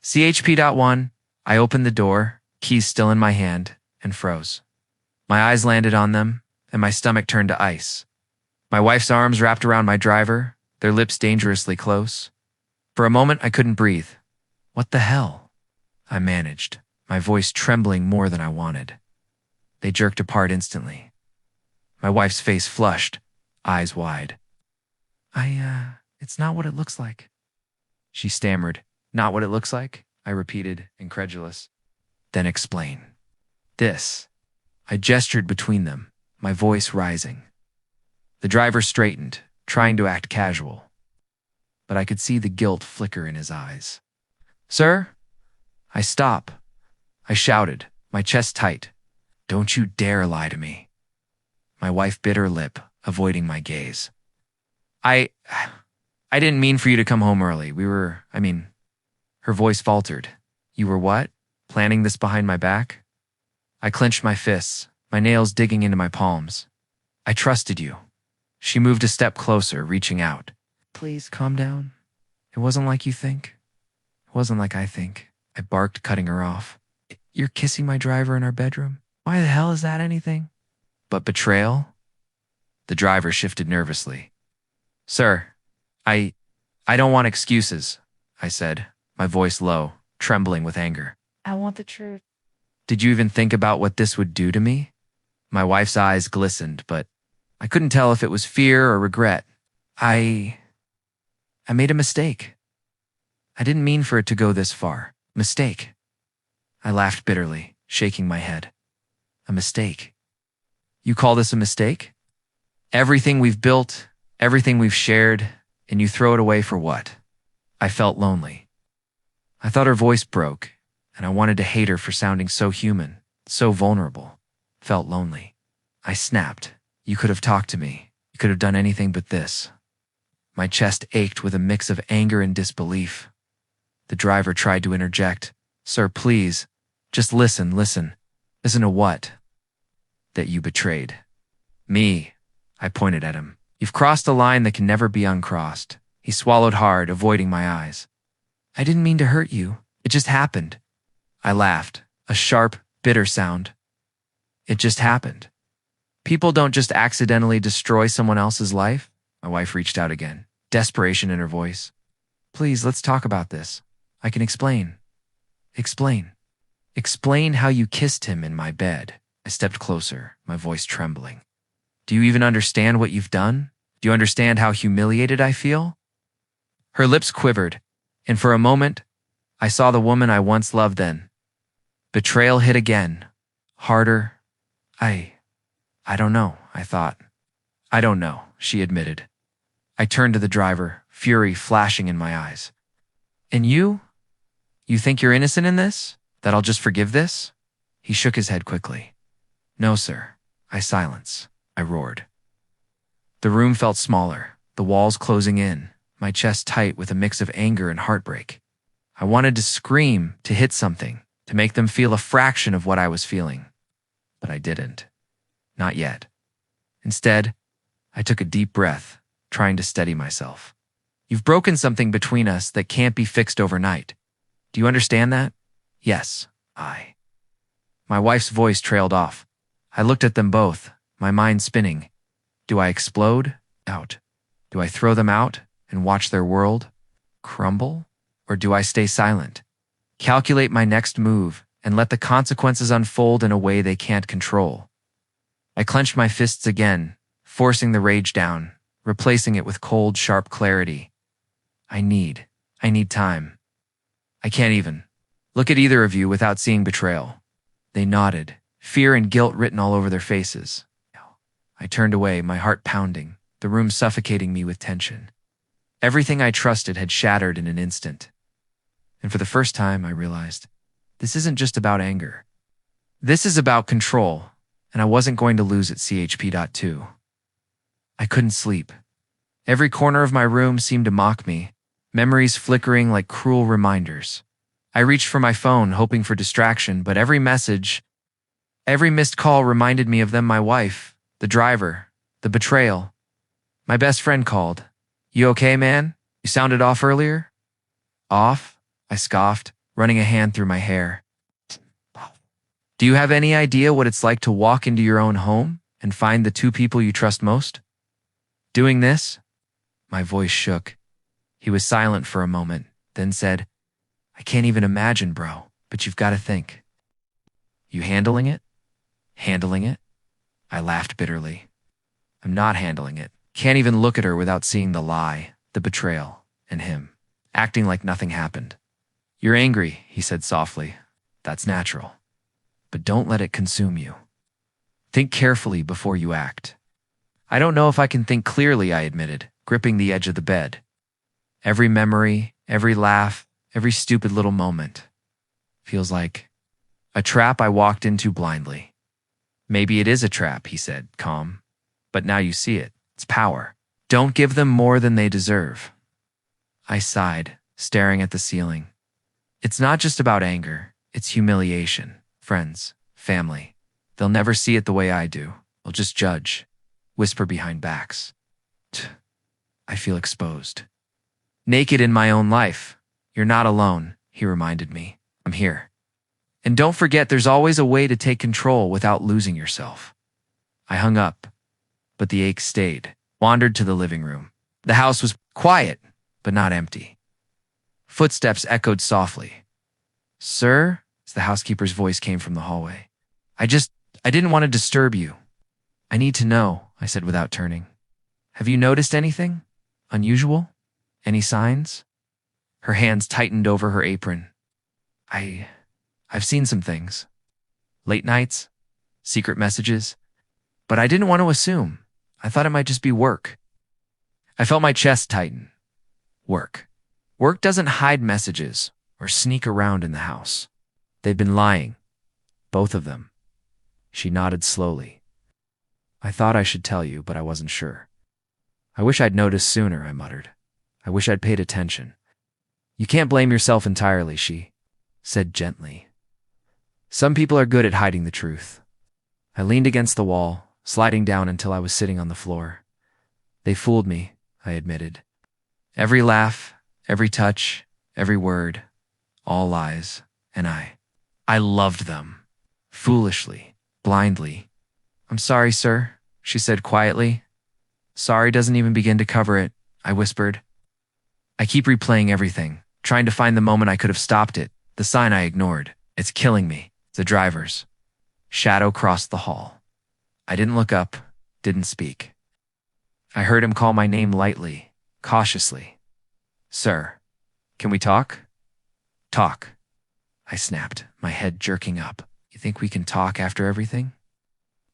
CHP.1. I opened the door, keys still in my hand, and froze. My eyes landed on them, and my stomach turned to ice. My wife's arms wrapped around my driver, their lips dangerously close. For a moment, I couldn't breathe. What the hell? I managed, my voice trembling more than I wanted. They jerked apart instantly. My wife's face flushed, eyes wide. It's not what it looks like. She stammered. Not what it looks like? I repeated, incredulous. Then explain. This. I gestured between them, my voice rising. The driver straightened, trying to act casual. But I could see the guilt flicker in his eyes. Sir? I stop. I shouted, my chest tight. Don't you dare lie to me. My wife bit her lip, avoiding my gaze. I didn't mean for you to come home early. Her voice faltered. You were what? Planning this behind my back? I clenched my fists, my nails digging into my palms. I trusted you. She moved a step closer, reaching out. Please calm down. It wasn't like you think. It wasn't like I think. I barked, cutting her off. You're kissing my driver in our bedroom? Why the hell is that anything? But betrayal? The driver shifted nervously. Sir, I don't want excuses, I said, my voice low, trembling with anger. I want the truth. Did you even think about what this would do to me? My wife's eyes glistened, but I couldn't tell if it was fear or regret. I made a mistake. I didn't mean for it to go this far. Mistake. I laughed bitterly, shaking my head. A mistake. You call this a mistake? Everything we've built, everything we've shared, and you throw it away for what? I felt lonely. I thought her voice broke, and I wanted to hate her for sounding so human, so vulnerable. Felt lonely. I snapped. You could have talked to me. You could have done anything but this. My chest ached with a mix of anger and disbelief. The driver tried to interject. Sir, please, just listen. Listen to what? That you betrayed. Me. I pointed at him. You've crossed a line that can never be uncrossed. He swallowed hard, avoiding my eyes. I didn't mean to hurt you. It just happened. I laughed, a sharp, bitter sound. It just happened. People don't just accidentally destroy someone else's life. My wife reached out again, desperation in her voice. Please, let's talk about this. I can explain. Explain. Explain how you kissed him in my bed. I stepped closer, my voice trembling. Do you even understand what you've done? Do you understand how humiliated I feel? Her lips quivered, and for a moment, I saw the woman I once loved then. Betrayal hit again, harder. I don't know, I thought. I don't know, she admitted. I turned to the driver, fury flashing in my eyes. And you? You think you're innocent in this? That I'll just forgive this? He shook his head quickly. No, sir. I silence. I roared. The room felt smaller, the walls closing in, my chest tight with a mix of anger and heartbreak. I wanted to scream, to hit something, to make them feel a fraction of what I was feeling. But I didn't. Not yet. Instead, I took a deep breath, trying to steady myself. You've broken something between us that can't be fixed overnight. Do you understand that? Yes, My wife's voice trailed off. I looked at them both, my mind spinning. Do I explode? Out. Do I throw them out and watch their world crumble? Or do I stay silent, calculate my next move, and let the consequences unfold in a way they can't control? I clenched my fists again, forcing the rage down, replacing it with cold, sharp clarity. I need time. I can't even look at either of you without seeing betrayal. They nodded, fear and guilt written all over their faces. I turned away, my heart pounding, the room suffocating me with tension. Everything I trusted had shattered in an instant. And for the first time, I realized, this isn't just about anger. This is about control, and I wasn't going to lose at CHP.2. I couldn't sleep. Every corner of my room seemed to mock me, memories flickering like cruel reminders. I reached for my phone, hoping for distraction, but every message, every missed call reminded me of them, my wife, the driver, the betrayal. My best friend called. You okay, man? You sounded off earlier? Off? I scoffed, running a hand through my hair. Do you have any idea what it's like to walk into your own home and find the two people you trust most? Doing this? My voice shook. He was silent for a moment, then said, I can't even imagine, bro, but you've got to think. You handling it? Handling it? I laughed bitterly. I'm not handling it. Can't even look at her without seeing the lie, the betrayal, and him, acting like nothing happened. You're angry, he said softly. That's natural. But don't let it consume you. Think carefully before you act. I don't know if I can think clearly, I admitted, gripping the edge of the bed. Every memory, every laugh, every stupid little moment. Feels like a trap I walked into blindly. Maybe it is a trap, he said, calm. But now you see it. It's power. Don't give them more than they deserve. I sighed, staring at the ceiling. It's not just about anger. It's humiliation. Friends, family. They'll never see it the way I do. They'll just judge, whisper behind backs. I feel exposed. Naked in my own life. You're not alone, he reminded me. I'm here. And don't forget there's always a way to take control without losing yourself. I hung up, but the ache stayed, wandered to the living room. The house was quiet, but not empty. Footsteps echoed softly. Sir? As the housekeeper's voice came from the hallway. I didn't want to disturb you. I need to know, I said without turning. Have you noticed anything? Unusual? Any signs? Her hands tightened over her apron. I've seen some things. Late nights, secret messages, but I didn't want to assume. I thought it might just be work. I felt my chest tighten. Work. Work doesn't hide messages or sneak around in the house. They've been lying. Both of them. She nodded slowly. I thought I should tell you, but I wasn't sure. I wish I'd noticed sooner, I muttered. I wish I'd paid attention. You can't blame yourself entirely, she said gently. Some people are good at hiding the truth. I leaned against the wall, sliding down until I was sitting on the floor. They fooled me, I admitted. Every laugh, every touch, every word, all lies, and I loved them. Foolishly, blindly. I'm sorry, sir, she said quietly. Sorry doesn't even begin to cover it, I whispered. I keep replaying everything, trying to find the moment I could have stopped it, the sign I ignored. It's killing me. The driver's shadow crossed the hall. I didn't look up, didn't speak. I heard him call my name lightly, cautiously. Sir, can we talk? Talk. I snapped, my head jerking up. You think we can talk after everything?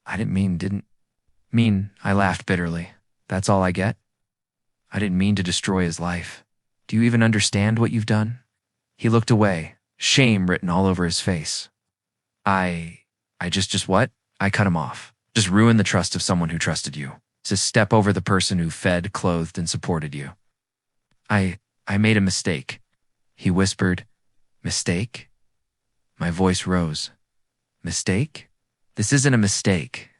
I didn't mean, I laughed bitterly. That's all I get? I didn't mean to destroy his life. Do you even understand what you've done? He looked away, shame written all over his face. I just what? I cut him off. Just ruin the trust of someone who trusted you. To step over the person who fed, clothed, and supported you. I made a mistake, he whispered. Mistake? My voice rose. Mistake? This isn't a mistake.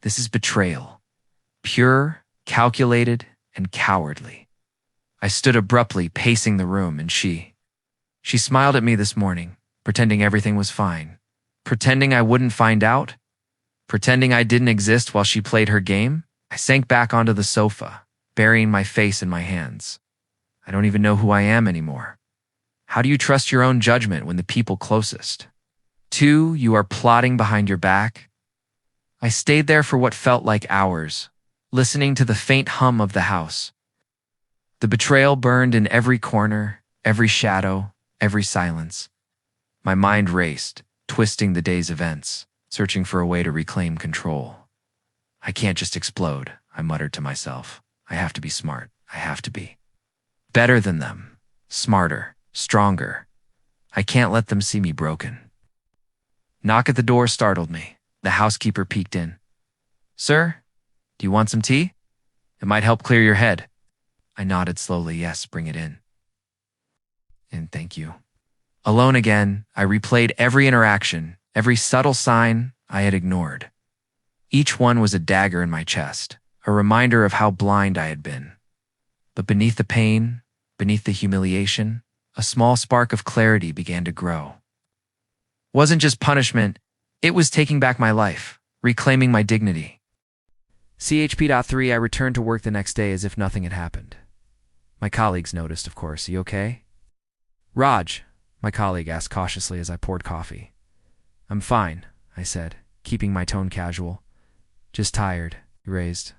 This is betrayal. Pure, calculated, and cowardly. I stood abruptly, pacing the room, and she smiled at me this morning, pretending everything was fine. Pretending I wouldn't find out. Pretending I didn't exist while she played her game. I sank back onto the sofa, burying my face in my hands. I don't even know who I am anymore. How do you trust your own judgment when the people closest? 2, you are plotting behind your back. I stayed there for what felt like hours, listening to the faint hum of the house. The betrayal burned in every corner, every shadow, every silence. My mind raced, twisting the day's events, searching for a way to reclaim control. I can't just explode, I muttered to myself. I have to be smart. I have to be better than them, smarter, stronger. I can't let them see me broken. Knock at the door startled me. The housekeeper peeked in. Sir, do you want some tea? It might help clear your head. I nodded slowly. Yes, bring it in. And thank you. Alone again, I replayed every interaction, every subtle sign I had ignored. Each one was a dagger in my chest, a reminder of how blind I had been. But beneath the pain, beneath the humiliation, A small spark of clarity began to grow. Wasn't just punishment, it was taking back my life, reclaiming my dignity. CHP.3, I returned to work the next day as if nothing had happened. My colleagues noticed, of course. You okay? Raj, my colleague asked cautiously as I poured coffee. I'm fine, I said, keeping my tone casual. Just tired, he raised.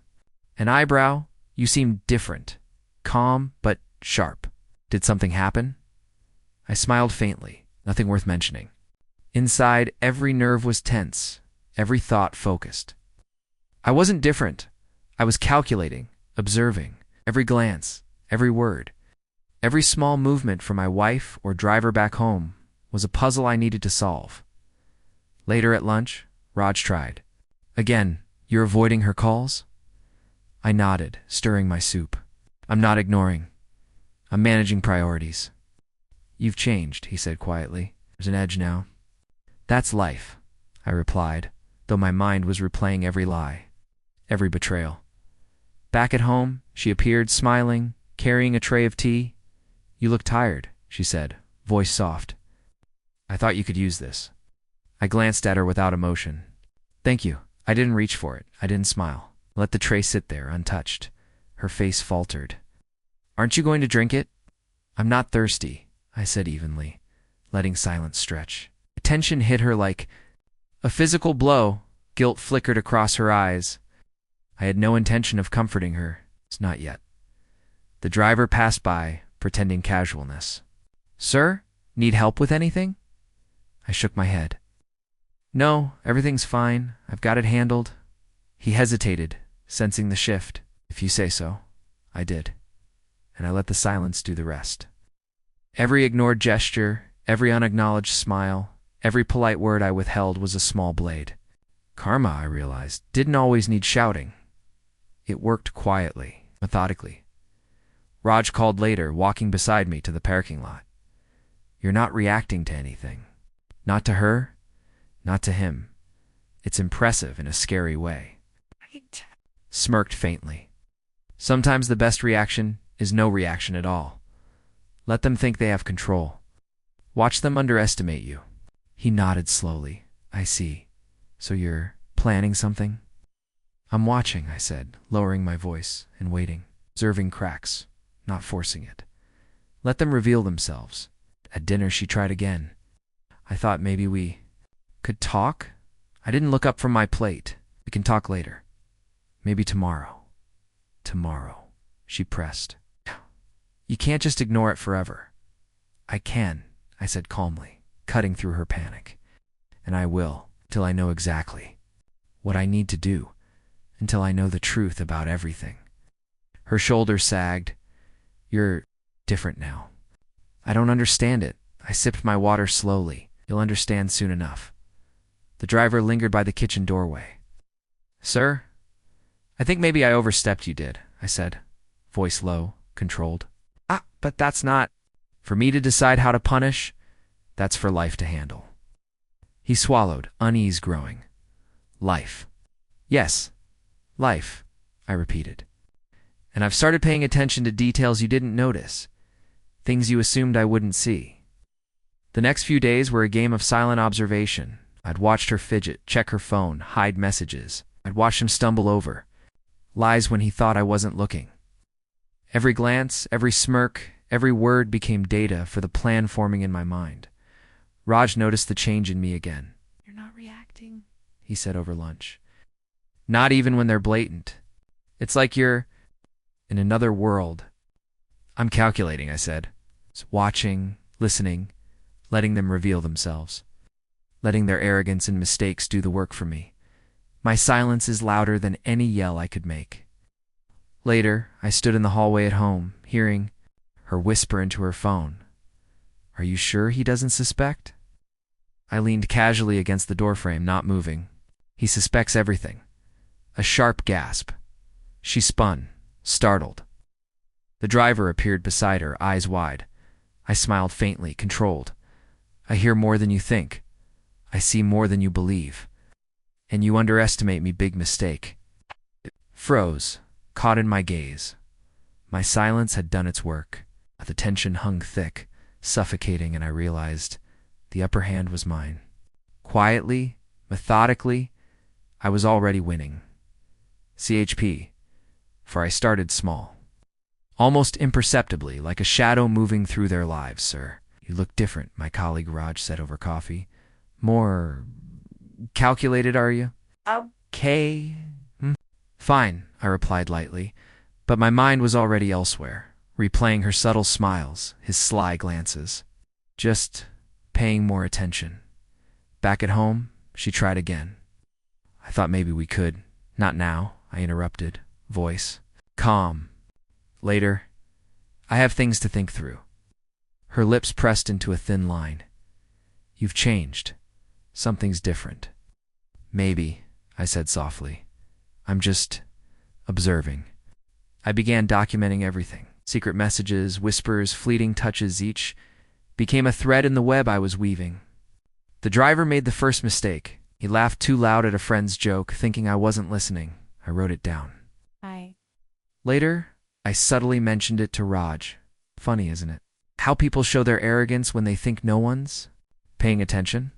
An eyebrow? You seemed different. Calm, but sharp. Did something happen? I smiled faintly, nothing worth mentioning. Inside, every nerve was tense, every thought focused. I wasn't different. I was calculating, observing, every glance, every word. Every small movement from my wife or driver back home was a puzzle I needed to solve. Later at lunch, Raj tried. Again, you're avoiding her calls? I nodded, stirring my soup. I'm not ignoring. I'm managing priorities. You've changed, he said quietly. There's an edge now. That's life, I replied, though my mind was replaying every lie, every betrayal. Back at home, she appeared, smiling, carrying a tray of tea. You look tired, she said, voice soft. I thought you could use this. I glanced at her without emotion. Thank you. I didn't reach for it. I didn't smile. Let the tray sit there, untouched. Her face faltered. Aren't you going to drink it? I'm not thirsty, I said evenly, letting silence stretch. Tension hit her like a physical blow. Guilt flickered across her eyes. I had no intention of comforting her. It's not yet. The driver passed by, pretending casualness. Sir, need help with anything? I shook my head. No, everything's fine. I've got it handled. He hesitated, sensing the shift. If you say so. I did. And I let the silence do the rest. Every ignored gesture, every unacknowledged smile, every polite word I withheld was a small blade. Karma, I realized, didn't always need shouting. It worked quietly, methodically. Raj called later, walking beside me to the parking lot. You're not reacting to anything. Not to her, not to him. It's impressive in a scary way. Right. Smirked faintly. Sometimes the best reaction is no reaction at all. Let them think they have control. Watch them underestimate you. He nodded slowly. I see. So you're planning something? I'm watching, I said, lowering my voice and waiting, observing cracks, not forcing it. Let them reveal themselves. At dinner, she tried again. I thought maybe we could talk. I didn't look up from my plate. We can talk later. Maybe tomorrow. Tomorrow, she pressed. You can't just ignore it forever. I can, I said calmly, cutting through her panic. And I will, till I know exactly what I need to do, until I know the truth about everything. Her shoulders sagged. You're different now. I don't understand it. I sipped my water slowly. You'll understand soon enough. The driver lingered by the kitchen doorway. Sir, I think maybe I overstepped you did, I said, voice low, controlled. But that's not for me to decide how to punish. That's for life to handle. He swallowed, unease growing. Life. Yes, life, I repeated. And I've started paying attention to details you didn't notice, things you assumed I wouldn't see. The next few days were a game of silent observation. I'd watched her fidget, check her phone, hide messages. I'd watched him stumble over lies when he thought I wasn't looking. Every glance, every smirk, every word became data for the plan forming in my mind. Raj noticed the change in me again. You're not reacting, he said over lunch. Not even when they're blatant. It's like you're in another world. I'm calculating, I said. Watching, listening, letting them reveal themselves. Letting their arrogance and mistakes do the work for me. My silence is louder than any yell I could make. Later, I stood in the hallway at home, hearing her whisper into her phone. Are you sure he doesn't suspect? I leaned casually against the doorframe, not moving. He suspects everything. A sharp gasp. She spun, startled. The driver appeared beside her, eyes wide. I smiled faintly, controlled. I hear more than you think. I see more than you believe. And you underestimate me, big mistake. It froze, caught in my gaze. My silence had done its work. The tension hung thick, suffocating, and I realized the upper hand was mine. Quietly, methodically, I was already winning. CHP, for I started small. Almost imperceptibly, like a shadow moving through their lives, sir. You look different, my colleague Raj said over coffee. More calculated, are you? Okay. Fine, I replied lightly, but my mind was already elsewhere, replaying her subtle smiles, his sly glances. Just paying more attention. Back at home, she tried again. I thought maybe we could. Not now, I interrupted, voice calm. Later, I have things to think through. Her lips pressed into a thin line. You've changed. Something's different. Maybe, I said softly. I'm just observing. I began documenting everything. Secret messages, whispers, fleeting touches, each became a thread in the web I was weaving. The driver made the first mistake. He laughed too loud at a friend's joke, thinking I wasn't listening. I wrote it down. Later, I subtly mentioned it to Raj. Funny, isn't it? How people show their arrogance when they think no one's paying attention?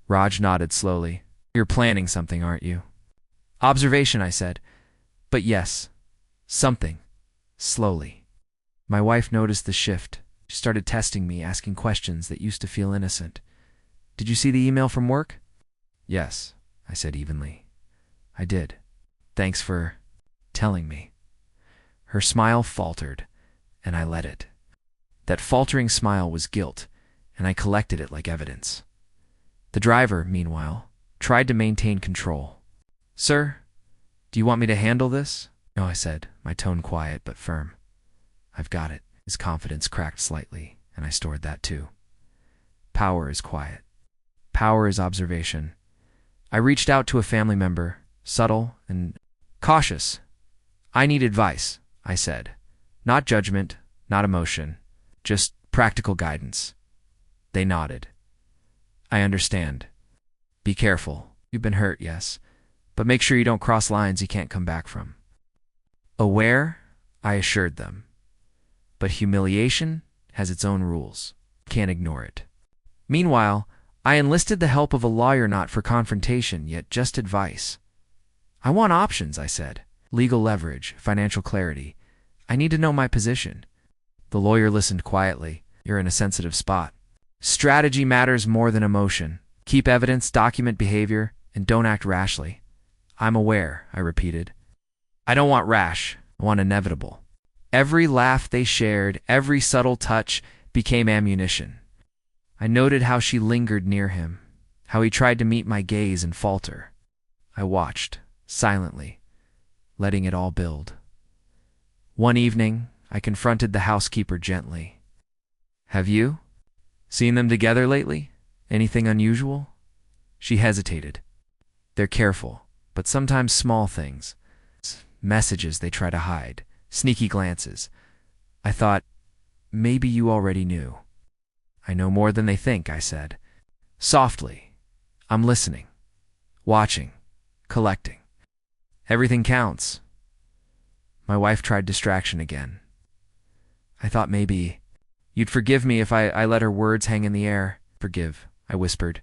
Raj nodded slowly. You're planning something, aren't you? Observation, I said. But yes, something. Slowly. My wife noticed the shift. She started testing me, asking questions that used to feel innocent. Did you see the email from work? Yes, I said evenly. I did. Thanks for telling me. Her smile faltered, and I let it. That faltering smile was guilt, and I collected it like evidence. The driver, meanwhile, tried to maintain control. Sir, do you want me to handle this? No, I said, my tone quiet but firm. I've got it. His confidence cracked slightly, and I stored that too. Power is quiet. Power is observation. I reached out to a family member, subtle and cautious. I need advice, I said. Not judgment, not emotion, just practical guidance. They nodded. I understand. Be careful. You've been hurt, yes, but make sure you don't cross lines you can't come back from. Aware, I assured them. But humiliation has its own rules. Can't ignore it. Meanwhile, I enlisted the help of a lawyer, not for confrontation, yet just advice. I want options, I said. Legal leverage, financial clarity. I need to know my position. The lawyer listened quietly. You're in a sensitive spot. Strategy matters more than emotion. Keep evidence, document behavior, and don't act rashly. I'm aware, I repeated. I don't want rash. I want inevitable. Every laugh they shared, every subtle touch became ammunition. I noted how she lingered near him, how he tried to meet my gaze and falter. I watched, silently, letting it all build. One evening, I confronted the housekeeper gently. Have you seen them together lately? Anything unusual? She hesitated. They're careful, but sometimes small things. Messages they try to hide, sneaky glances. I thought, maybe you already knew. I know more than they think, I said. Softly. I'm listening, watching, collecting. Everything counts. My wife tried distraction again. I thought maybe you'd forgive me if I let her words hang in the air. Forgive, I whispered.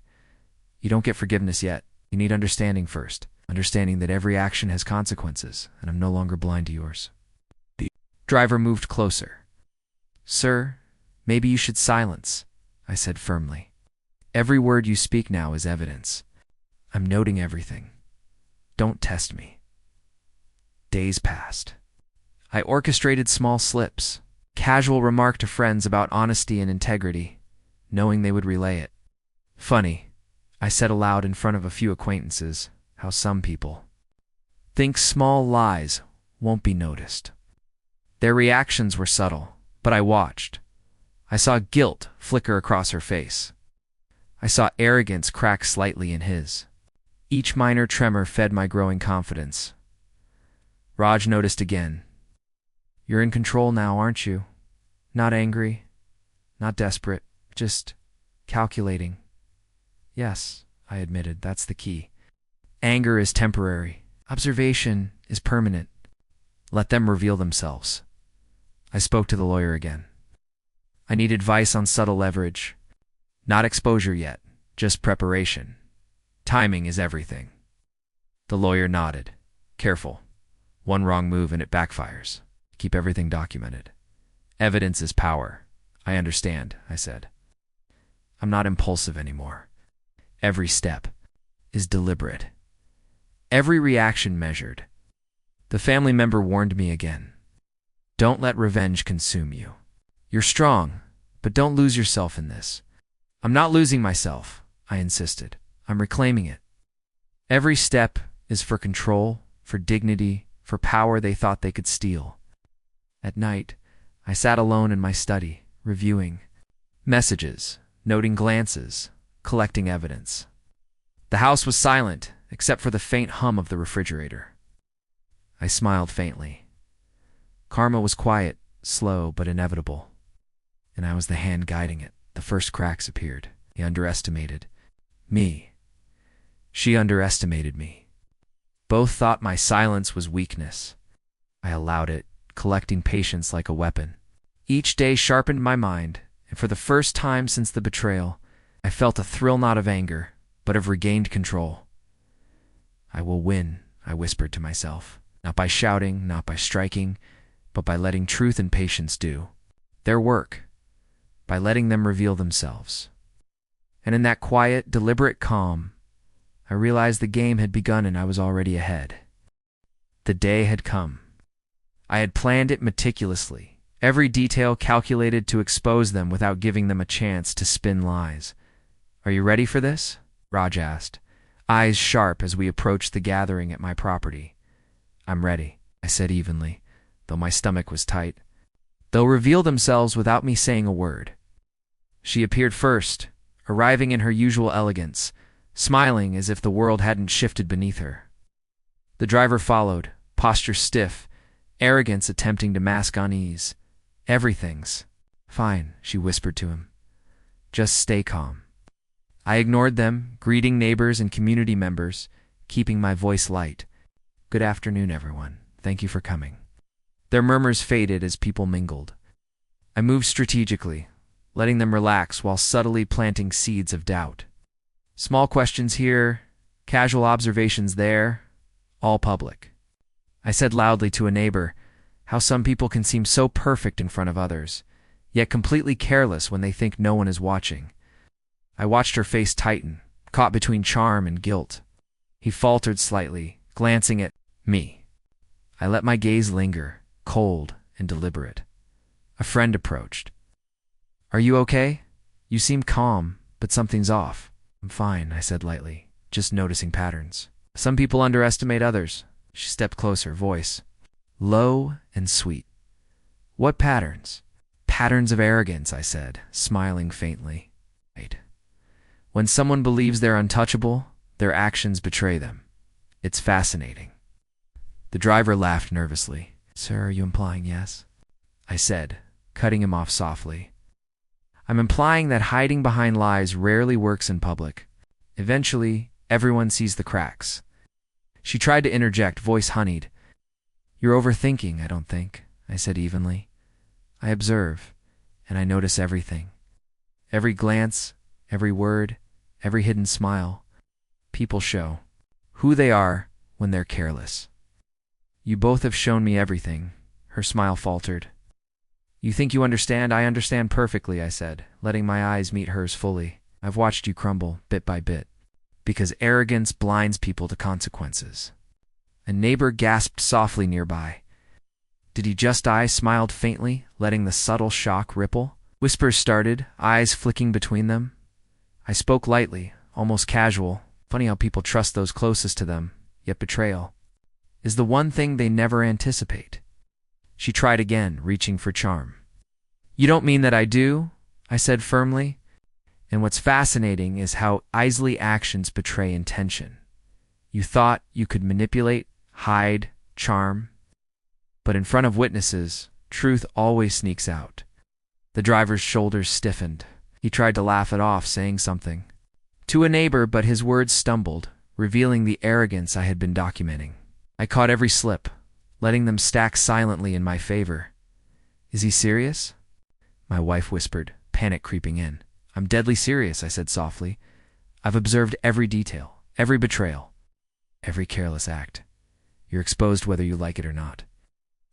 You don't get forgiveness yet. You need understanding first. Understanding that every action has consequences, and I'm no longer blind to yours. The driver moved closer. Sir, maybe you should silence, I said firmly. Every word you speak now is evidence. I'm noting everything. Don't test me. Days passed. I orchestrated small slips, casual remark to friends about honesty and integrity, knowing they would relay it. Funny, I said aloud in front of a few acquaintances, how some people think small lies won't be noticed. Their reactions were subtle, but I watched. I saw guilt flicker across her face. I saw arrogance crack slightly in his. Each minor tremor fed my growing confidence. Raj noticed again. You're in control now, aren't you? Not angry, not desperate, just calculating. Yes, I admitted, that's the key. Anger is temporary. Observation is permanent. Let them reveal themselves. I spoke to the lawyer again. I need advice on subtle leverage. Not exposure yet, just preparation. Timing is everything. The lawyer nodded. Careful. One wrong move and it backfires. Keep everything documented. Evidence is power. I understand, I said. I'm not impulsive anymore. Every step is deliberate. Every reaction measured. The family member warned me again. Don't let revenge consume you. You're strong, but don't lose yourself in this. I'm not losing myself, I insisted. I'm reclaiming it. Every step is for control, for dignity, for power they thought they could steal. At night, I sat alone in my study, reviewing messages, noting glances, collecting evidence. The house was silent, except for the faint hum of the refrigerator. I smiled faintly. Karma was quiet, slow, but inevitable. And I was the hand guiding it. The first cracks appeared. He underestimated me. She underestimated me. Both thought my silence was weakness. I allowed it, collecting patience like a weapon. Each day sharpened my mind, and for the first time since the betrayal, I felt a thrill not of anger, but of regained control. I will win, I whispered to myself, not by shouting, not by striking, but by letting truth and patience do their work, by letting them reveal themselves. And in that quiet, deliberate calm, I realized the game had begun and I was already ahead. The day had come. I had planned it meticulously, every detail calculated to expose them without giving them a chance to spin lies. Are you ready for this? Raj asked, eyes sharp as we approached the gathering at my property. I'm ready, I said evenly, though my stomach was tight. They'll reveal themselves without me saying a word. She appeared first, arriving in her usual elegance, smiling as if the world hadn't shifted beneath her. The driver followed, posture stiff, arrogance attempting to mask unease. Everything's fine, she whispered to him. Just stay calm. I ignored them, greeting neighbors and community members, keeping my voice light. Good afternoon, everyone. Thank you for coming. Their murmurs faded as people mingled. I moved strategically, letting them relax while subtly planting seeds of doubt. Small questions here, casual observations there, all public. I said loudly to a neighbor how some people can seem so perfect in front of others, yet completely careless when they think no one is watching. I watched her face tighten, caught between charm and guilt. He faltered slightly, glancing at me. I let my gaze linger, cold and deliberate. A friend approached. Are you okay? You seem calm, but something's off. I'm fine, I said lightly, just noticing patterns. Some people underestimate others. She stepped closer, voice low and sweet. What patterns? Patterns of arrogance, I said, smiling faintly. Right. When someone believes they're untouchable, their actions betray them. It's fascinating. The driver laughed nervously. Sir, are you implying yes? I said, cutting him off softly. I'm implying that hiding behind lies rarely works in public. Eventually, everyone sees the cracks. She tried to interject, voice honeyed. You're overthinking, I don't think, I said evenly. I observe, and I notice everything. Every glance, every word, every hidden smile. People show who they are when they're careless. You both have shown me everything, her smile faltered. You think you understand? I understand perfectly, I said, letting my eyes meet hers fully. I've watched you crumble, bit by bit. Because arrogance blinds people to consequences. A neighbor gasped softly nearby. Did he just die? Smiled faintly, letting the subtle shock ripple. Whispers started, eyes flicking between them. I spoke lightly, almost casual. Funny how people trust those closest to them, yet betrayal is the one thing they never anticipate. She tried again, reaching for charm. You don't mean that I do, I said firmly. And what's fascinating is how easily actions betray intention. You thought you could manipulate, hide, charm. But in front of witnesses, truth always sneaks out. The driver's shoulders stiffened. He tried to laugh it off, saying something to a neighbor, but his words stumbled, revealing the arrogance I had been documenting. I caught every slip, letting them stack silently in my favor. Is he serious? my wife whispered, panic creeping in. I'm deadly serious, I said softly. I've observed every detail, every betrayal, every careless act. You're exposed whether you like it or not.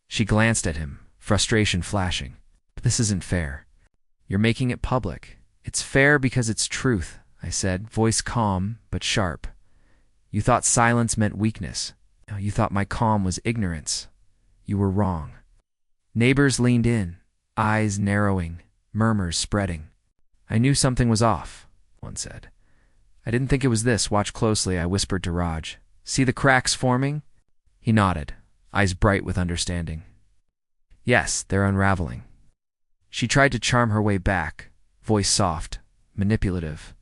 She glanced at him, frustration flashing. This isn't fair. You're making it public. It's fair because it's truth, I said, voice calm but sharp. You thought silence meant weakness. You thought my calm was ignorance. You were wrong. Neighbors leaned in, eyes narrowing, murmurs spreading. I knew something was off, one said. I didn't think it was this. Watch closely, I whispered to Raj. See the cracks forming? He nodded, eyes bright with understanding. Yes, they're unraveling. She tried to charm her way back, voice soft, manipulative.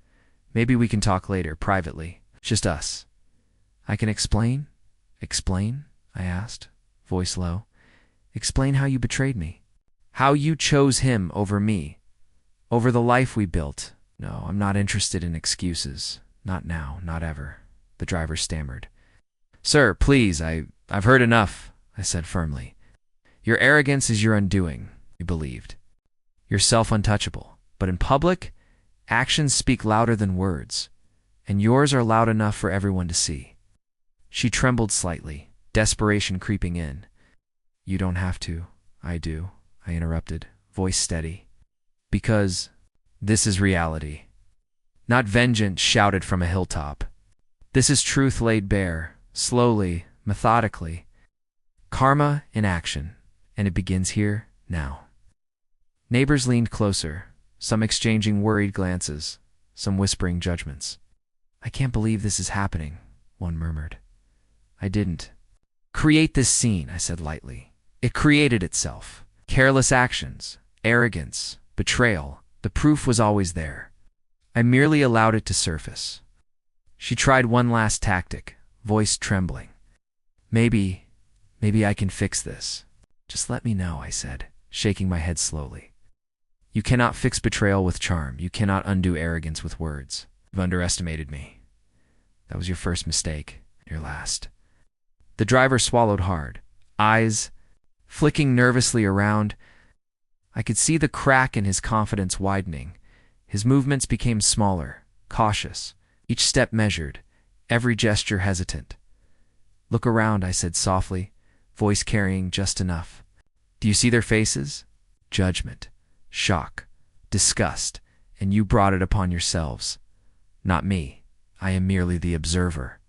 Maybe we can talk later, privately. Just us. I can explain? Explain? I asked, voice low. Explain how you betrayed me. How you chose him over me. Over the life we built. No, I'm not interested in excuses. Not now, not ever. The driver stammered. Sir, please, I've heard enough, I said firmly. Your arrogance is your undoing, you believed. You're self-untouchable. But in public, actions speak louder than words. And yours are loud enough for everyone to see. She trembled slightly, desperation creeping in. You don't have to. I do, I interrupted, voice steady. Because this is reality. Not vengeance shouted from a hilltop. This is truth laid bare, slowly, methodically. Karma in action, and it begins here, now. Neighbors leaned closer, some exchanging worried glances, some whispering judgments. I can't believe this is happening, one murmured. I didn't create this scene, I said lightly. It created itself. Careless actions, arrogance, betrayal. The proof was always there. I merely allowed it to surface. She tried one last tactic, voice trembling. Maybe I can fix this. Just let me know, I said, shaking my head slowly. You cannot fix betrayal with charm. You cannot undo arrogance with words. You've underestimated me. That was your first mistake, your last. The driver swallowed hard, eyes flicking nervously around. I could see the crack in his confidence widening. His movements became smaller, cautious, each step measured, every gesture hesitant. Look around, I said softly, voice carrying just enough. Do you see their faces? Judgment, shock, disgust, and you brought it upon yourselves. Not me. I am merely the observer.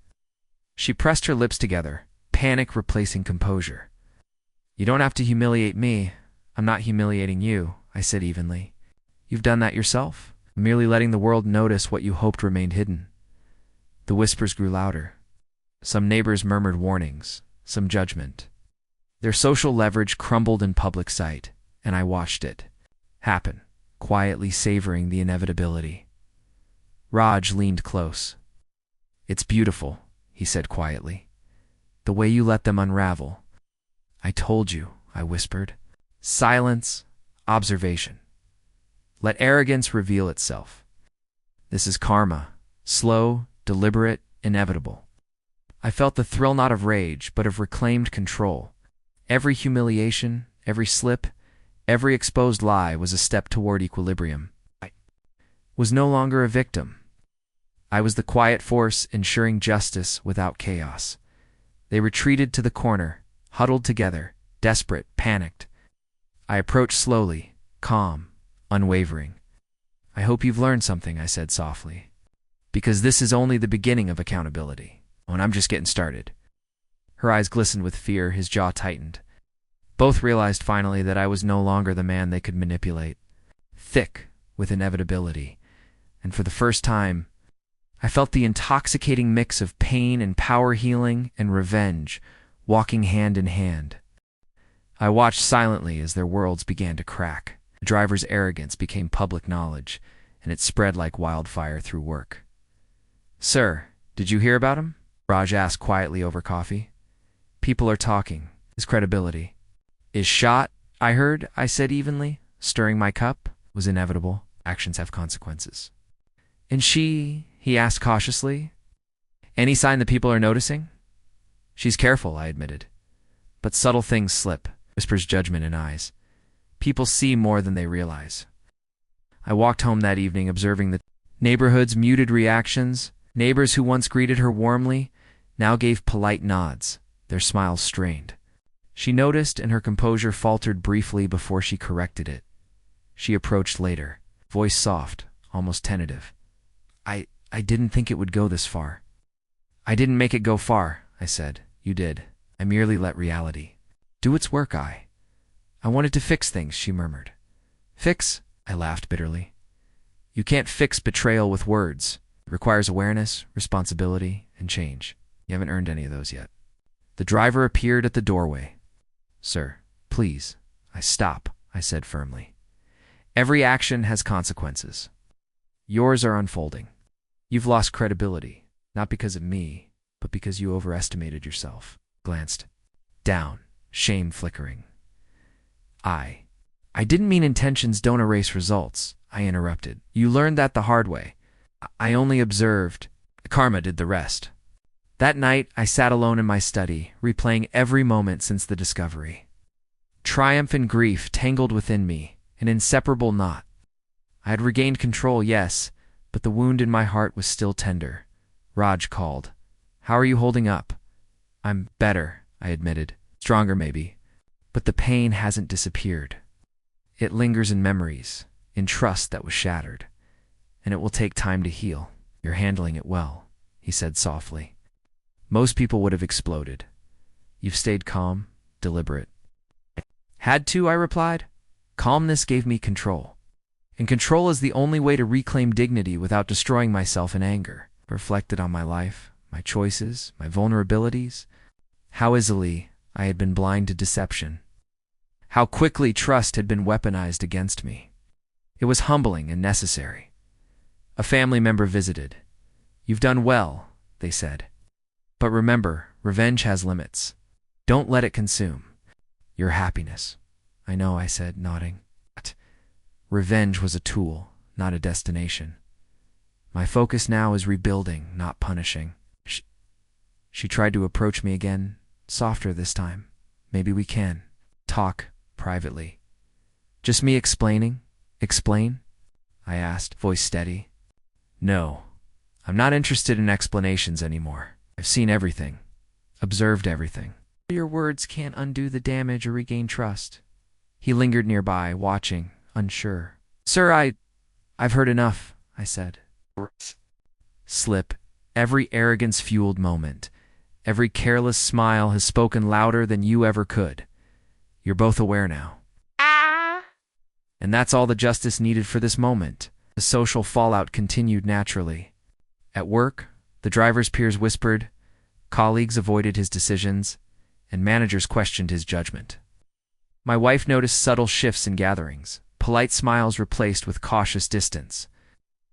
She pressed her lips together, panic replacing composure. You don't have to humiliate me. I'm not humiliating you, I said evenly. You've done that yourself, merely letting the world notice what you hoped remained hidden. The whispers grew louder. Some neighbors murmured warnings, some judgment. Their social leverage crumbled in public sight, and I watched it happen, quietly savoring the inevitability. Raj leaned close. It's beautiful, he said quietly. The way you let them unravel. I told you, I whispered. Silence, observation. Let arrogance reveal itself. This is karma, slow, deliberate, inevitable. I felt the thrill not of rage, but of reclaimed control. Every humiliation, every slip, every exposed lie was a step toward equilibrium. I was no longer a victim. I was the quiet force ensuring justice without chaos. They retreated to the corner, huddled together, desperate, panicked. I approached slowly, calm, unwavering. I hope you've learned something, I said softly. Because this is only the beginning of accountability. And I'm just getting started. Her eyes glistened with fear, his jaw tightened. Both realized finally that I was no longer the man they could manipulate. Thick with inevitability. And for the first time, I felt the intoxicating mix of pain and power healing and revenge walking hand in hand. I watched silently as their worlds began to crack. The driver's arrogance became public knowledge, and it spread like wildfire through work. Sir, did you hear about him? Raj asked quietly over coffee. People are talking. His credibility. Is shot, I heard, I said evenly. Stirring my cup was inevitable. Actions have consequences. And she, he asked cautiously. Any sign that people are noticing? She's careful, I admitted. But subtle things slip, whispers judgment in eyes. People see more than they realize. I walked home that evening observing the neighborhood's muted reactions. Neighbors who once greeted her warmly now gave polite nods, their smiles strained. She noticed, and her composure faltered briefly before she corrected it. She approached later, voice soft, almost tentative. I didn't think it would go this far. I didn't make it go far, I said. You did. I merely let reality do its work. I wanted to fix things, she murmured. Fix? I laughed bitterly. You can't fix betrayal with words. It requires awareness, responsibility, and change. You haven't earned any of those yet. The driver appeared at the doorway. Sir, please. Stop, I said firmly. Every action has consequences. Yours are unfolding. You've lost credibility, not because of me, but because you overestimated yourself. Glanced down, shame flickering. I didn't mean intentions don't erase results, I interrupted. You learned that the hard way. I only observed. Karma did the rest. That night, I sat alone in my study, replaying every moment since the discovery. Triumph and grief tangled within me, an inseparable knot. I had regained control, yes, but the wound in my heart was still tender. Raj called. How are you holding up? I'm better, I admitted. Stronger, maybe. But the pain hasn't disappeared. It lingers in memories, in trust that was shattered. And it will take time to heal. You're handling it well, he said softly. Most people would have exploded. You've stayed calm, deliberate. Had to, I replied. Calmness gave me control. And control is the only way to reclaim dignity without destroying myself in anger. Reflected on my life, my choices, my vulnerabilities. How easily I had been blind to deception. How quickly trust had been weaponized against me. It was humbling and necessary. A family member visited. You've done well, they said. But remember, revenge has limits. Don't let it consume your happiness. I know, I said, nodding. But revenge was a tool, not a destination. My focus now is rebuilding, not punishing. She tried to approach me again, softer this time. Maybe we can talk privately. Just me explaining? Explain? I asked, voice steady. No, I'm not interested in explanations anymore. I've seen everything, observed everything. Your words can't undo the damage or regain trust. He lingered nearby, watching, unsure. Sir, I've heard enough, I said. Slip. Every arrogance-fueled moment, every careless smile has spoken louder than you ever could. You're both aware now. And that's all the justice needed for this moment. The social fallout continued naturally. At work, the driver's peers whispered, colleagues avoided his decisions, and managers questioned his judgment. My wife noticed subtle shifts in gatherings, polite smiles replaced with cautious distance.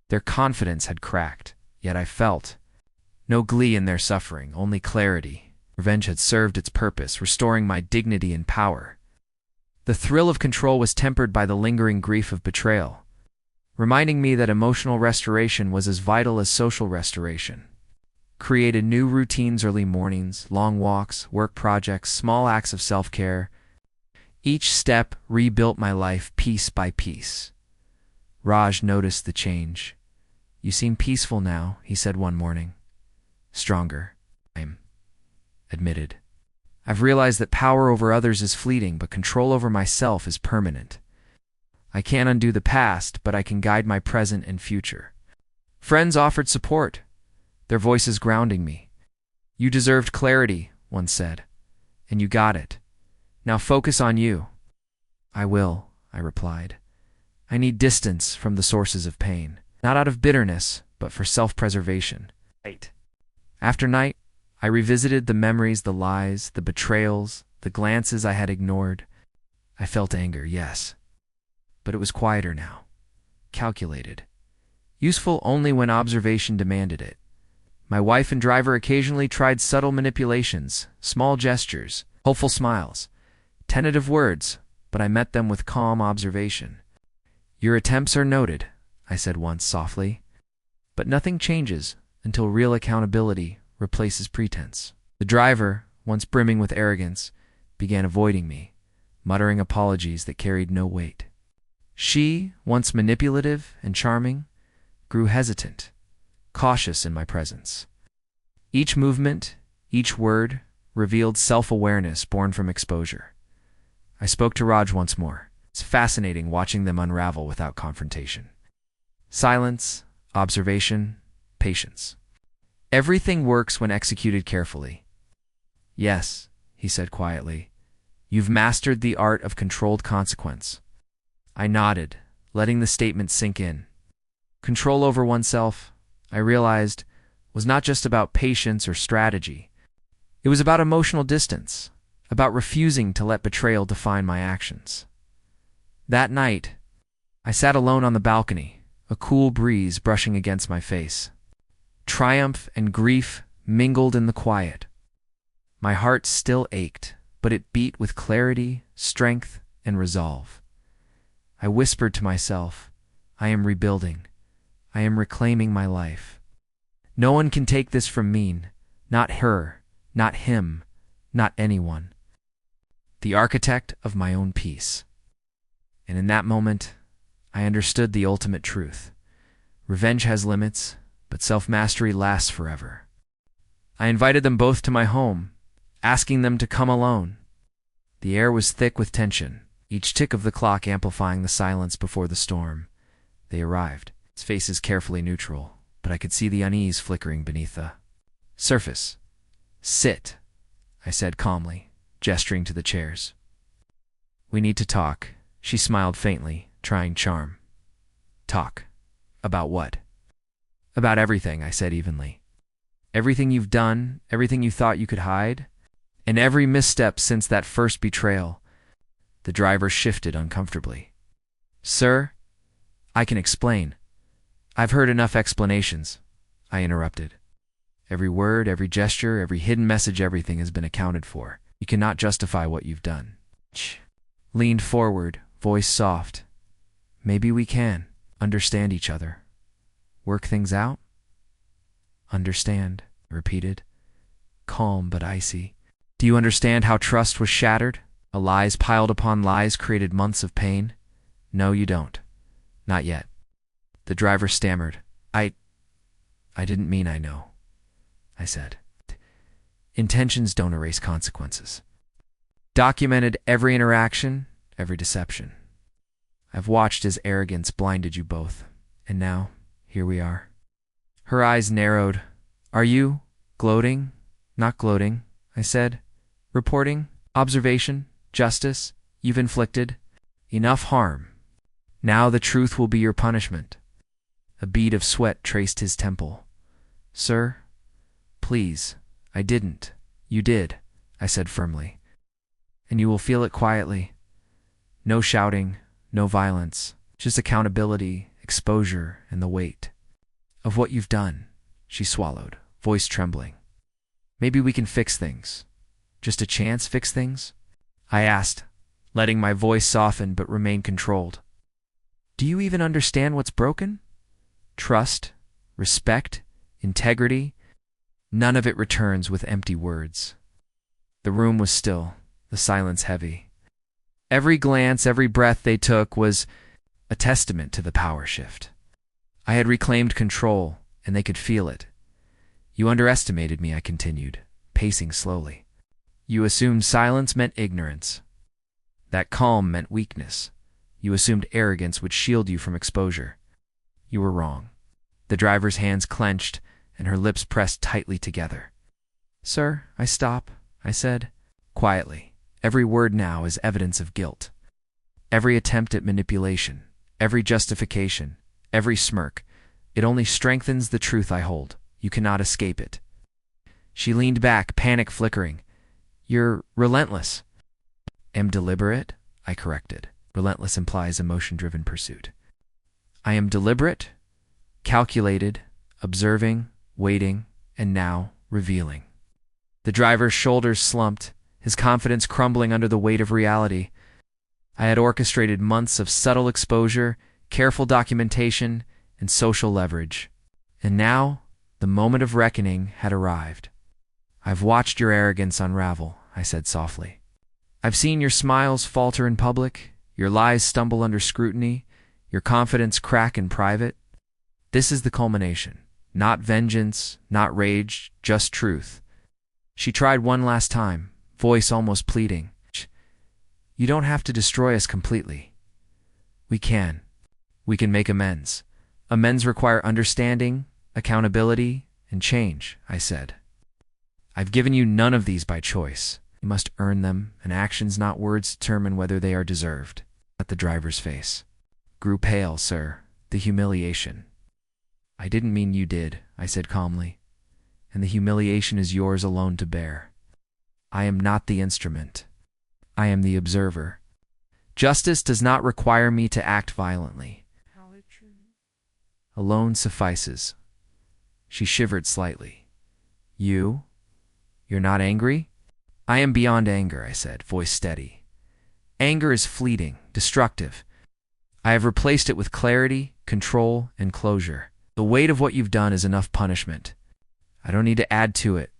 Their confidence had cracked, yet I felt no glee in their suffering, only clarity. Revenge had served its purpose, restoring my dignity and power. The thrill of control was tempered by the lingering grief of betrayal, reminding me that emotional restoration was as vital as social restoration. Created new routines, early mornings, long walks, work projects, small acts of self-care. Each step rebuilt my life piece by piece. Raj noticed the change. You seem peaceful now, he said one morning. Stronger, I'm admitted. I've realized that power over others is fleeting, but control over myself is permanent. I can't undo the past, but I can guide my present and future. Friends offered support, their voices grounding me. You deserved clarity, one said, and you got it. Now focus on you. I will, I replied. I need distance from the sources of pain, not out of bitterness, but for self-preservation. After night, I revisited the memories, the lies, the betrayals, the glances I had ignored. I felt anger, yes, but it was quieter now, calculated, useful only when observation demanded it. My wife and driver occasionally tried subtle manipulations, small gestures, hopeful smiles, tentative words, but I met them with calm observation. Your attempts are noted, I said once softly, but nothing changes until real accountability replaces pretense. The driver, once brimming with arrogance, began avoiding me, muttering apologies that carried no weight. She, once manipulative and charming, grew hesitant, cautious in my presence. Each movement, each word, revealed self-awareness born from exposure. I spoke to Raj once more. It's fascinating watching them unravel without confrontation. Silence, observation, patience. Everything works when executed carefully. Yes, he said quietly. You've mastered the art of controlled consequence. I nodded, letting the statement sink in. Control over oneself, I realized, was not just about patience or strategy. It was about emotional distance, about refusing to let betrayal define my actions. That night, I sat alone on the balcony, a cool breeze brushing against my face. Triumph and grief mingled in the quiet. My heart still ached, but it beat with clarity, strength, and resolve. I whispered to myself, I am rebuilding. I am reclaiming my life. No one can take this from me, not her, not him, not anyone. The architect of my own peace. And in that moment, I understood the ultimate truth. Revenge has limits, but self-mastery lasts forever. I invited them both to my home, asking them to come alone. The air was thick with tension, each tick of the clock amplifying the silence before the storm. They arrived, its faces carefully neutral, but I could see the unease flickering beneath the surface. Sit, I said calmly, gesturing to the chairs. We need to talk. She smiled faintly, trying charm. Talk. About what? About everything, I said evenly. Everything you've done, everything you thought you could hide, and every misstep since that first betrayal. The driver shifted uncomfortably. Sir, I can explain. I've heard enough explanations, I interrupted. Every word, every gesture, every hidden message, everything has been accounted for. You cannot justify what you've done. Leaned forward, voice soft. Maybe we can understand each other. Work things out? Understand, I repeated, calm but icy. Do you understand how trust was shattered? A lies piled upon lies created months of pain? No, you don't. Not yet. The driver stammered. I didn't mean I know, I said. Intentions don't erase consequences. Documented every interaction, every deception. I've watched as arrogance blinded you both, and now, here we are. Her eyes narrowed. Are you gloating? Not gloating, I said. Reporting, observation, justice, you've inflicted enough harm. Now the truth will be your punishment. A bead of sweat traced his temple. Sir, please, I didn't. You did, I said firmly. And you will feel it quietly. No shouting, no violence, just accountability, exposure, and the weight of what you've done. She swallowed, voice trembling. Maybe we can fix things. Just a chance fix things? I asked, letting my voice soften but remain controlled. Do you even understand what's broken? Trust, respect, integrity. None of it returns with empty words. The room was still, the silence heavy. Every glance, every breath they took was a testament to the power shift. I had reclaimed control, and they could feel it. You underestimated me, I continued, pacing slowly. You assumed silence meant ignorance. That calm meant weakness. You assumed arrogance would shield you from exposure. You were wrong. The driver's hands clenched, and her lips pressed tightly together. Sir, I stop, I said, quietly. Every word now is evidence of guilt. Every attempt at manipulation, every justification, every smirk, it only strengthens the truth I hold. You cannot escape it. She leaned back, panic flickering. You're relentless. Am deliberate, I corrected. Relentless implies emotion-driven pursuit. I am deliberate, calculated, observing, waiting, and now revealing. The driver's shoulders slumped, his confidence crumbling under the weight of reality. I had orchestrated months of subtle exposure, careful documentation, and social leverage. And now, the moment of reckoning had arrived. I've watched your arrogance unravel, I said softly. I've seen your smiles falter in public, your lies stumble under scrutiny, your confidence crack in private. This is the culmination. Not vengeance, not rage, just truth. She tried one last time, voice almost pleading. You don't have to destroy us completely. We can. We can make amends. Amends require understanding, accountability, and change, I said. I've given you none of these by choice. You must earn them, and actions, not words, determine whether they are deserved. At the driver's face grew pale, sir. The humiliation. I didn't mean you did, I said calmly, and the humiliation is yours alone to bear. I am not the instrument. I am the observer. Justice does not require me to act violently. Alone suffices. She shivered slightly. You're not angry? I am beyond anger, I said, voice steady. Anger is fleeting, destructive. I have replaced it with clarity, control, and closure. The weight of what you've done is enough punishment. I don't need to add to it.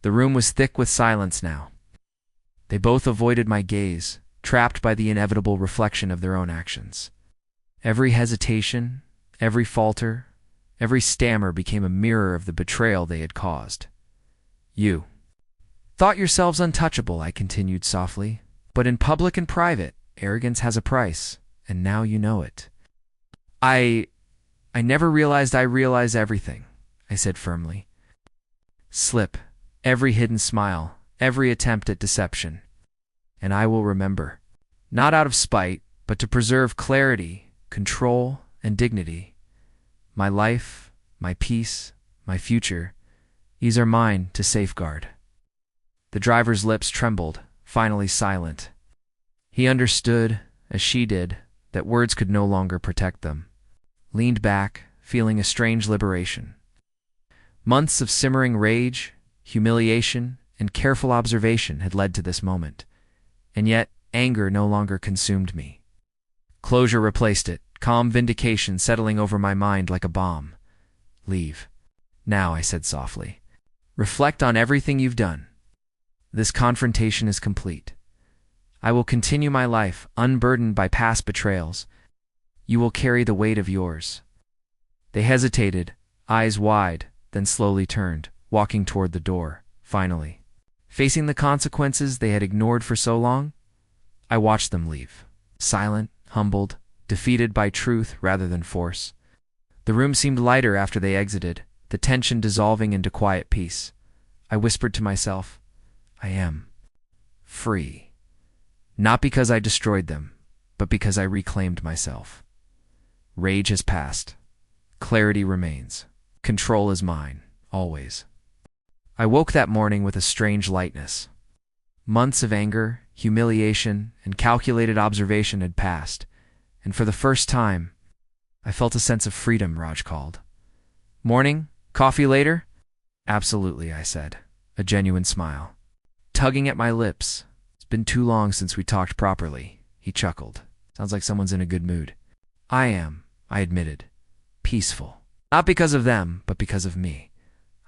The room was thick with silence now. They both avoided my gaze, trapped by the inevitable reflection of their own actions. Every hesitation, every falter, every stammer became a mirror of the betrayal they had caused. You thought yourselves untouchable, I continued softly, but in public and private, arrogance has a price, and now you know it. I never realized I realize everything, I said firmly. Slip, every hidden smile, every attempt at deception. And I will remember, not out of spite, but to preserve clarity, control, and dignity. My life, my peace, my future, these are mine to safeguard. The driver's lips trembled, finally silent. He understood, as she did, that words could no longer protect them. Leaned back, feeling a strange liberation. Months of simmering rage, humiliation, and careful observation had led to this moment, and yet anger no longer consumed me. Closure replaced it, calm vindication settling over my mind like a bomb. Leave. Now, I said softly. Reflect on everything you've done. This confrontation is complete. I will continue my life, unburdened by past betrayals. You will carry the weight of yours. They hesitated, eyes wide, then slowly turned, walking toward the door, finally. Facing the consequences they had ignored for so long, I watched them leave, silent, humbled, defeated by truth rather than force. The room seemed lighter after they exited, the tension dissolving into quiet peace. I whispered to myself, I am free. Not because I destroyed them, but because I reclaimed myself. Rage has passed. Clarity remains. Control is mine, always. I woke that morning with a strange lightness. Months of anger, humiliation, and calculated observation had passed, and for the first time, I felt a sense of freedom, Raj called. Morning? Coffee later? Absolutely, I said, a genuine smile. Tugging at my lips. It's been too long since we talked properly, he chuckled. Sounds like someone's in a good mood. I am, I admitted. Peaceful. Not because of them, but because of me.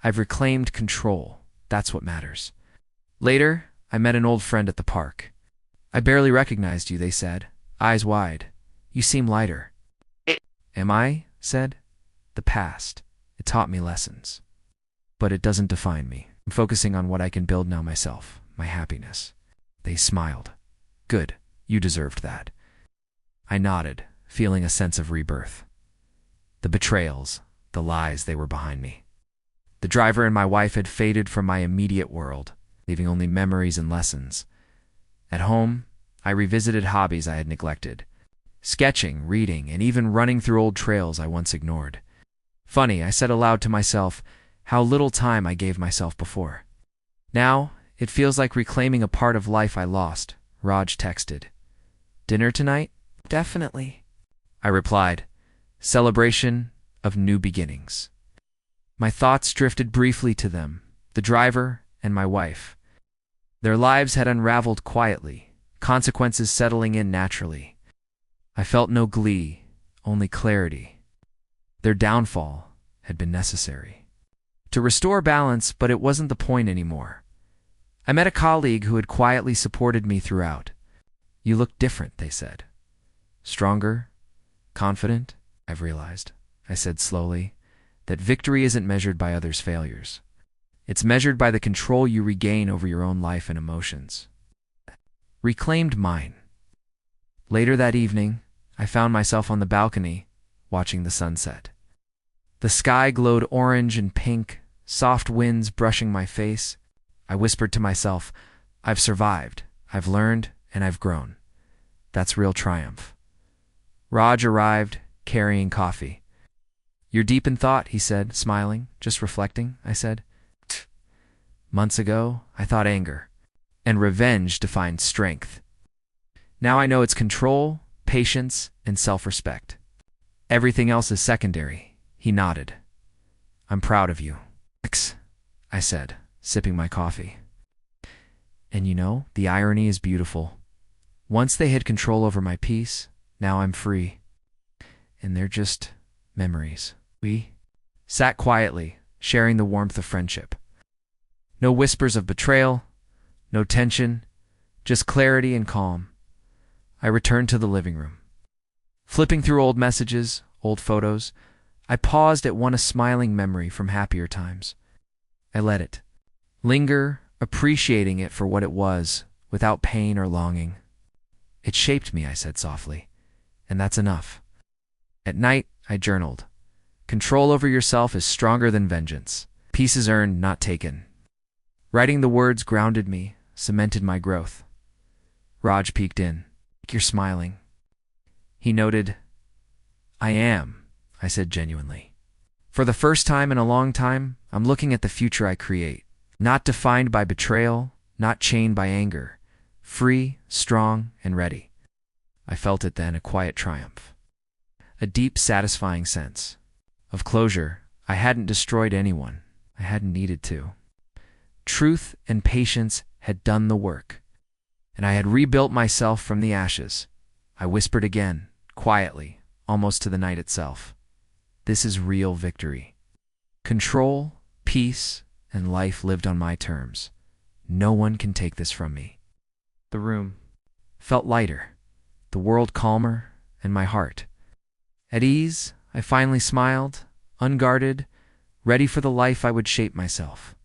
I've reclaimed control. That's what matters. Later, I met an old friend at the park. I barely recognized you, they said, eyes wide. You seem lighter. Am I? Said. The past. It taught me lessons. But it doesn't define me. I'm focusing on what I can build now myself, my happiness. They smiled. Good. You deserved that. I nodded, feeling a sense of rebirth. The betrayals, the lies, they were behind me. The driver and my wife had faded from my immediate world, leaving only memories and lessons. At home, I revisited hobbies I had neglected. Sketching, reading, and even running through old trails I once ignored. Funny, I said aloud to myself, how little time I gave myself before. Now, it feels like reclaiming a part of life I lost, Raj texted. Dinner tonight? Definitely, I replied. Celebration of new beginnings. My thoughts drifted briefly to them, the driver and my wife. Their lives had unraveled quietly, consequences settling in naturally. I felt no glee, only clarity. Their downfall had been necessary to restore balance, but it wasn't the point anymore. I met a colleague who had quietly supported me throughout. You look different, they said. Stronger, confident, I've realized, I said slowly, that victory isn't measured by others' failures. It's measured by the control you regain over your own life and emotions. Reclaimed mine. Later that evening, I found myself on the balcony, watching the sunset. The sky glowed orange and pink, soft winds brushing my face. I whispered to myself, I've survived, I've learned, and I've grown. That's real triumph. Raj arrived, carrying coffee. You're deep in thought, he said, smiling. Just reflecting, I said. Months ago, I thought anger and revenge defined strength. Now I know it's control, patience, and self-respect. Everything else is secondary, he nodded. I'm proud of you. Thanks, I said, sipping my coffee. And you know, the irony is beautiful. Once they had control over my peace, now I'm free. And they're just memories. We sat quietly, sharing the warmth of friendship. No whispers of betrayal, no tension, just clarity and calm. I returned to the living room. Flipping through old messages, old photos, I paused at one a smiling memory from happier times. I let it linger, appreciating it for what it was, without pain or longing. It shaped me, I said softly, and that's enough. At night, I journaled. Control over yourself is stronger than vengeance. Peace is earned, not taken. Writing the words grounded me, cemented my growth. Raj peeked in. You're smiling. He noted. I am, I said genuinely. For the first time in a long time, I'm looking at the future I create. Not defined by betrayal, not chained by anger. Free, strong, and ready. I felt it then, a quiet triumph. A deep, satisfying sense of closure. I hadn't destroyed anyone. I hadn't needed to. Truth and patience had done the work, and I had rebuilt myself from the ashes. I whispered again, quietly, almost to the night itself. This is real victory. Control, peace, and life lived on my terms. No one can take this from me. The room felt lighter, the world calmer, and my heart at ease. I finally smiled, unguarded, ready for the life I would shape myself.